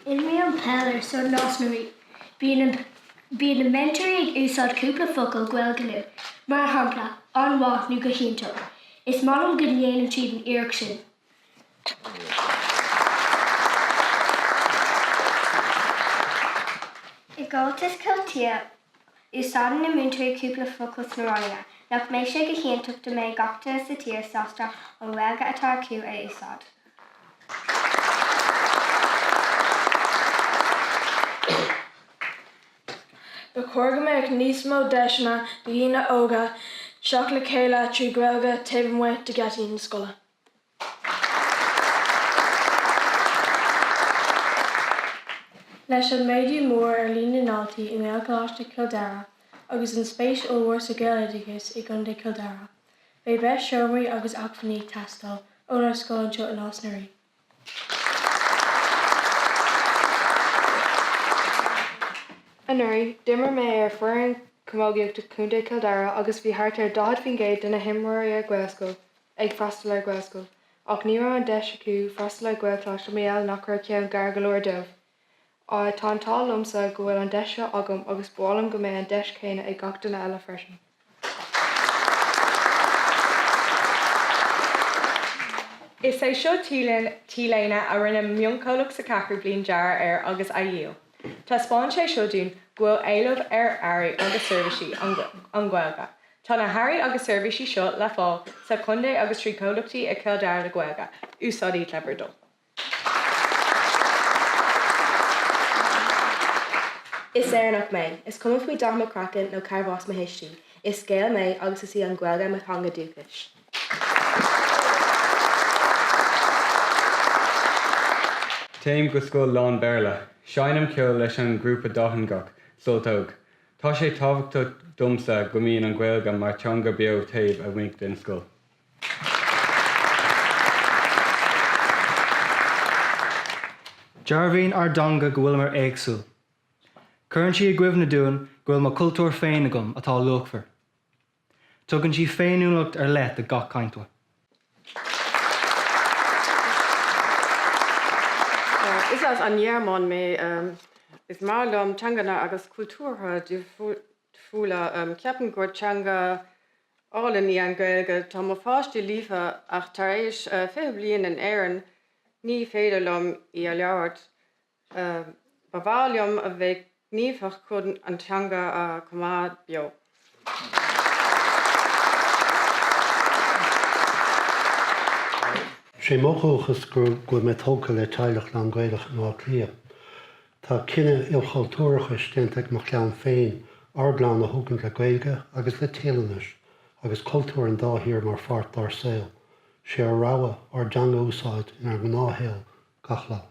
In mé an peller so násnaí, bíon na mentorí ag úsáid cúpla focail gaeilge mar shampla an-mhaith nó go hiontóg. Is maith go ndéanann siad an iarracht sin. I gcomhaltas Cultia, úsáideann na mentorí cúpla focail sna nach mbeidh sé go hiontóg do mbeidh gachta sa tír sásta an bhfeilge atá acu a úsáid. Ba chóirge méid níos mó deisna do dhéine óga seach le chéile trí gaeilge taobh muid de gataí na scoile. Leis an méidú mór ar lína náltaí I mbeadh Coláiste Dara agus an spéis ómhór sa Gaeilgeachtas I gContae Dara. Bé bheith seomraí agus acmhainní teastáil ónar scoil anseo in Osnaí. Anúirí, d'imir mé ar foireann Comógaíochta Contae Dara agus bhí thart ar 200 de na himreoirí a Glasgow ag freastal ar Glasgow, ach ní raibh an deis acu freastal ar Gael Cláiste méal nach raibh ceann gar go leor dubh. Tá an táil liomsa go bhfuil an deis seo agam agus bhálam go mbeidh an deis chéine ag gach duine eile freisin. Is é seo tíléine a rinne mioncholaach sa cachar bliain deara ar agus a díol. Tá spáin sé seo dún ghfuil éileamh ar airí agus seirbhísí an Gaeilge. Tá na hairí agus seirbhísí seo le fáil sa Contae agus trí chomhlachtaí a Dara na Gaeilge, úsáidí Clebardul. Is éarnach mé, is cuma faoi dama crackan nó carbhás ma histí, is scéal mé agus is í an Gaeilge me thanga dúchais. Téim go scoil lán béarla, seanam ceol leis an grúpa dothangach, soltóg. Tá sé tábhachtta domsa go mbíonn an Gaeilge mar teanga beo taobh a bhaint den scoil. Dearbhíonn ar danga go bhfuil mar éagsúil. Cuireann sí a gcuimh na dúin go bhfuil mar cultúr féin agam atá luachmhar. Tugann sí féinúlacht ar leith a gach cainteoir. Is as an Jearmán mé is málam teangana agus cultúrtha de fúla ceapan gur teanga álaní an Gaeilge tá má fáiste lífa ach tar éis 5 bliain an éireann ní féidir lom I a leabhart. Ba bháiliom a bheith gníomfach chun an teanga a cumáid beo. sé móchúchas go me tóca le teilech an Gaeilge ná clia. Tá cinenne ilchailtúracha stéanteach mar ceann féin arbláán na thugann le Gaeilge agus le téalanis agus cultúr an dáthír mar fart dar saoil. Sé ar rabha ar deanga úsáid in ar gnáthhéal gach lá.